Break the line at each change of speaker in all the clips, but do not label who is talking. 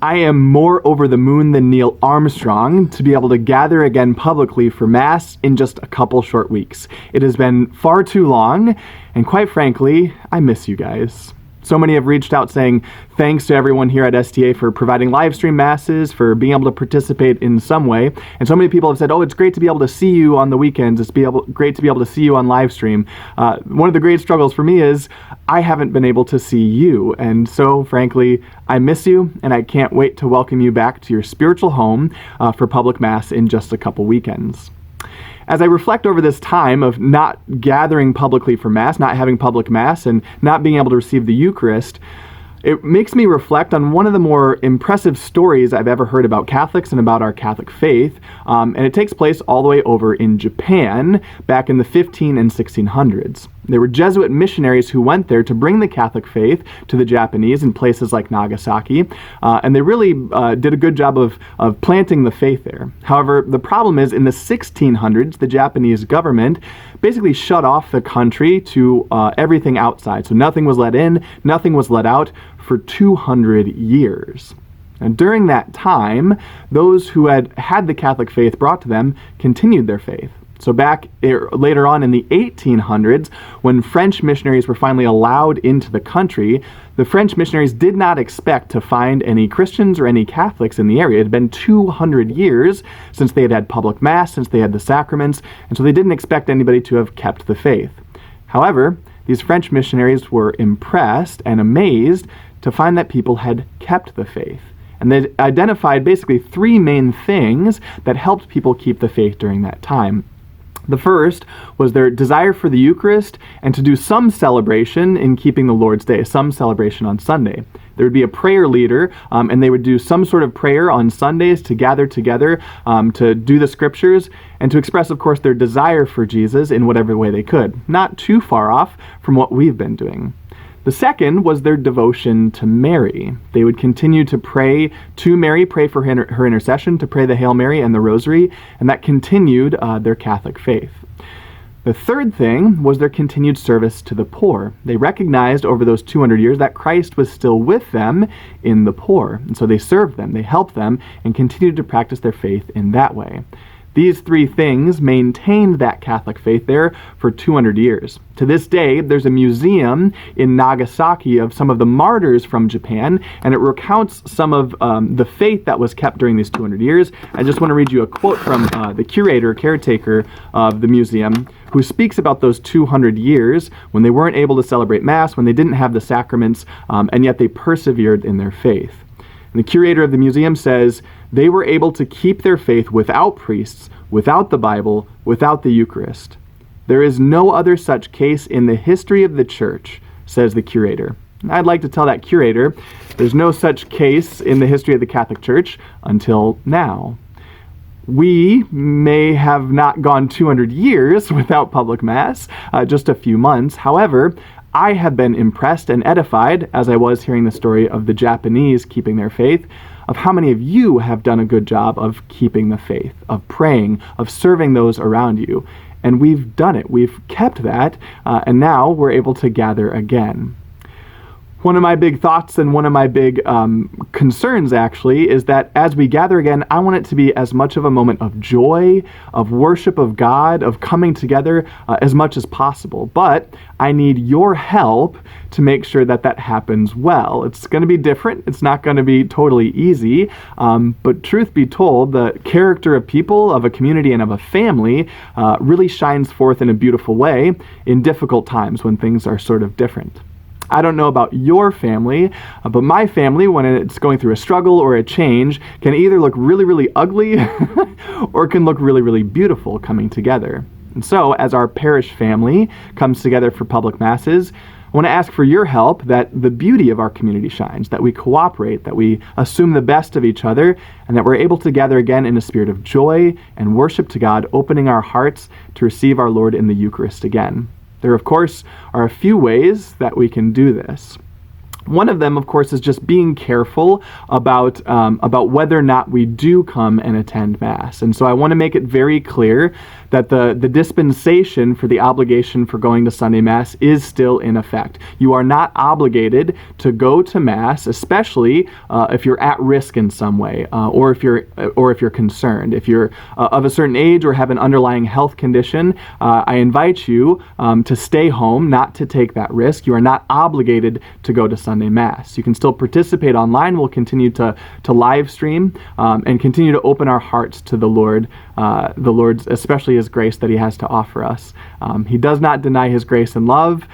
I am more over the moon than Neil Armstrong to be able to gather again publicly for Mass in just a couple short weeks. It has been far too long, and quite frankly, I miss you guys. So many have reached out saying thanks to everyone here at STA for providing live stream masses, for being able to participate in some way. And so many people have said, oh, it's great to be able to see you on the weekends. It's great to be able to see you on live stream. One of the great struggles for me is I haven't been able to see you. And so, frankly, I miss you, and I can't wait to welcome you back to your spiritual home for public Mass in just a couple weekends. As I reflect over this time of not gathering publicly for Mass, not having public Mass, and not being able to receive the Eucharist, it makes me reflect on one of the more impressive stories I've ever heard about Catholics and about our Catholic faith, and it takes place all the way over in Japan back in the 1500s and 1600s. There were Jesuit missionaries who went there to bring the Catholic faith to the Japanese in places like Nagasaki, and they really did a good job of planting the faith there. However, the problem is in the 1600s, the Japanese government basically shut off the country to everything outside. So nothing was let in, nothing was let out for 200 years. And during that time, those who had the Catholic faith brought to them continued their faith. So back later on in the 1800s, when French missionaries were finally allowed into the country, the French missionaries did not expect to find any Christians or any Catholics in the area. It had been 200 years since they had had public Mass, since they had the sacraments, and so they didn't expect anybody to have kept the faith. However, these French missionaries were impressed and amazed to find that people had kept the faith. And they identified basically three main things that helped people keep the faith during that time. The first was their desire for the Eucharist and to do some celebration in keeping the Lord's Day, some celebration on Sunday. There would be a prayer leader, and they would do some sort of prayer on Sundays to gather together to do the scriptures and to express, of course, their desire for Jesus in whatever way they could. Not too far off from what we've been doing. The second was their devotion to Mary. They would continue to pray to Mary, pray for her intercession, to pray the Hail Mary and the Rosary, and that continued their Catholic faith. The third thing was their continued service to the poor. They recognized over those 200 years that Christ was still with them in the poor, and so they served them, they helped them, and continued to practice their faith in that way. These three things maintained that Catholic faith there for 200 years. To this day, there's a museum in Nagasaki of some of the martyrs from Japan, and it recounts some of the faith that was kept during these 200 years. I just want to read you a quote from the caretaker of the museum, who speaks about those 200 years when they weren't able to celebrate Mass, when they didn't have the sacraments, and yet they persevered in their faith. And the curator of the museum says, they were able to keep their faith without priests, without the Bible, without the Eucharist. There is no other such case in the history of the Church, says the curator. And I'd like to tell that curator, there's no such case in the history of the Catholic Church until now. We may have not gone 200 years without public Mass, just a few months. However, I have been impressed and edified, as I was hearing the story of the Japanese keeping their faith, of how many of you have done a good job of keeping the faith, of praying, of serving those around you. And we've done it. We've kept that, and now we're able to gather again. One of my big thoughts and one of my big concerns, actually, is that as we gather again, I want it to be as much of a moment of joy, of worship of God, of coming together as much as possible. But I need your help to make sure that that happens well. It's going to be different. It's not going to be totally easy. But truth be told, the character of people, of a community, and of a family really shines forth in a beautiful way in difficult times when things are sort of different. I don't know about your family, but my family, when it's going through a struggle or a change, can either look really, really ugly or can look really, really beautiful coming together. And so, as our parish family comes together for public Masses, I want to ask for your help that the beauty of our community shines, that we cooperate, that we assume the best of each other, and that we're able to gather again in a spirit of joy and worship to God, opening our hearts to receive our Lord in the Eucharist again. There, of course, are a few ways that we can do this. One of them, of course, is just being careful about whether or not we do come and attend Mass. And so I want to make it very clear that the dispensation for the obligation for going to Sunday Mass is still in effect. You are not obligated to go to Mass, especially if you're at risk in some way, or if you're concerned. If you're of a certain age or have an underlying health condition, I invite you to stay home, not to take that risk. You are not obligated to go to Sunday Mass. You can still participate online. We'll continue to live stream and continue to open our hearts to the Lord's, especially His grace that He has to offer us. He does not deny His grace and love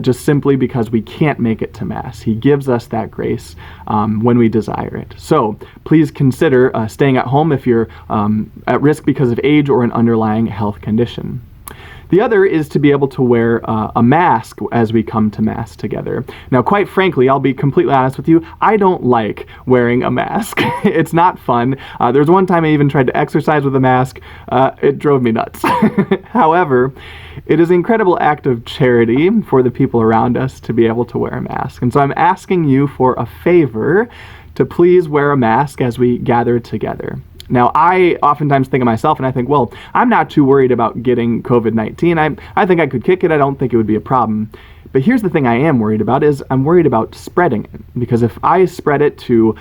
just simply because we can't make it to Mass. He gives us that grace when we desire it. So please consider staying at home if you're at risk because of age or an underlying health condition. The other is to be able to wear a mask as we come to Mass together. Now, quite frankly, I'll be completely honest with you, I don't like wearing a mask. It's not fun. There was one time I even tried to exercise with a mask. It drove me nuts. However, it is an incredible act of charity for the people around us to be able to wear a mask. And so I'm asking you for a favor to please wear a mask as we gather together. Now, I oftentimes think of myself and I think, well, I'm not too worried about getting COVID-19. I think I could kick it. I don't think it would be a problem. But here's the thing I am worried about is I'm worried about spreading it. Because if I spread it to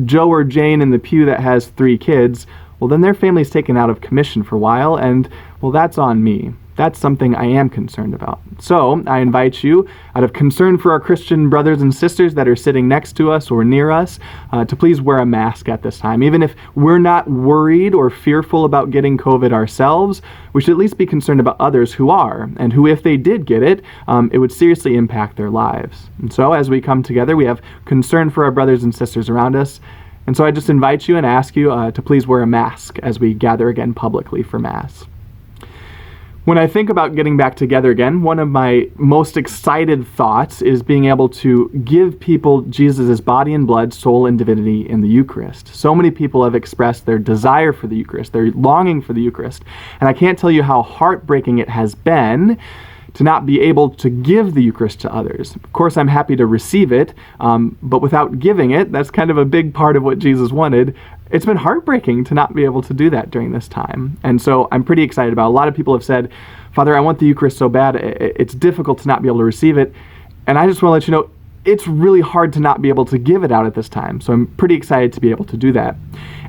Joe or Jane in the pew that has 3 kids, well, then their family's taken out of commission for a while, and, well, that's on me. That's something I am concerned about. So I invite you, out of concern for our Christian brothers and sisters that are sitting next to us or near us, to please wear a mask at this time. Even if we're not worried or fearful about getting COVID ourselves, we should at least be concerned about others who are, and who, if they did get it, it would seriously impact their lives. And so as we come together, we have concern for our brothers and sisters around us. And so I just invite you and ask you to please wear a mask as we gather again publicly for Mass. When I think about getting back together again, one of my most excited thoughts is being able to give people Jesus' body and blood, soul and divinity in the Eucharist. So many people have expressed their desire for the Eucharist, their longing for the Eucharist, and I can't tell you how heartbreaking it has been to not be able to give the Eucharist to others. Of course, I'm happy to receive it, but without giving it, that's kind of a big part of what Jesus wanted. It's been heartbreaking to not be able to do that during this time. And so I'm pretty excited about it. A lot of people have said, Father, I want the Eucharist so bad, it's difficult to not be able to receive it. And I just want to let you know, it's really hard to not be able to give it out at this time. So I'm pretty excited to be able to do that.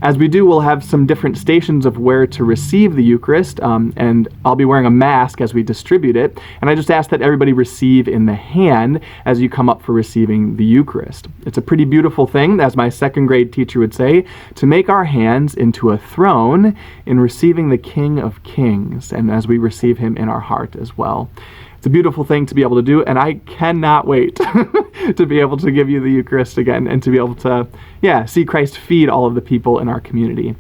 As we do, we'll have some different stations of where to receive the Eucharist, and I'll be wearing a mask as we distribute it. And I just ask that everybody receive in the hand as you come up for receiving the Eucharist. It's a pretty beautiful thing, as my second grade teacher would say, to make our hands into a throne in receiving the King of Kings, and as we receive Him in our heart as well. It's a beautiful thing to be able to do, and I cannot wait to be able to give you the Eucharist again and to be able to, see Christ feed all of the people in our community.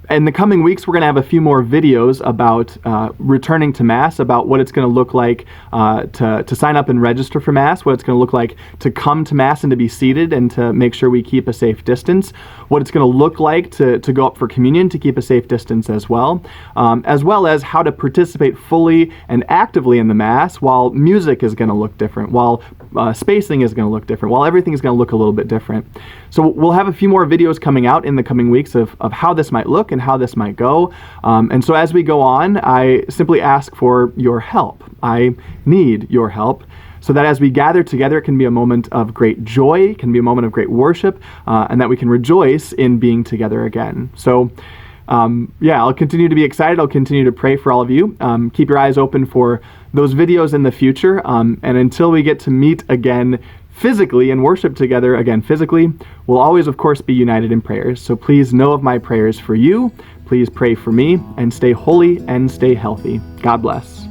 In the coming weeks, we're going to have a few more videos about returning to Mass, about what it's going to look like to sign up and register for Mass, what it's going to look like to come to Mass and to be seated and to make sure we keep a safe distance, what it's going to look like to go up for communion, to keep a safe distance as well as how to participate fully and actively in the Mass while music is going to look different, while spacing is going to look different, while everything is going to look a little bit different. So we'll have a few more videos coming out in the coming weeks of how this might look and how this might go. And so as we go on, I simply ask for your help. I need your help so that as we gather together, it can be a moment of great joy, it can be a moment of great worship, and that we can rejoice in being together again. So I'll continue to be excited. I'll continue to pray for all of you. Keep your eyes open for those videos in the future. And until we get to meet again physically and worship together again physically, we'll always, of course, be united in prayers. So please know of my prayers for you. Please pray for me and stay holy and stay healthy. God bless.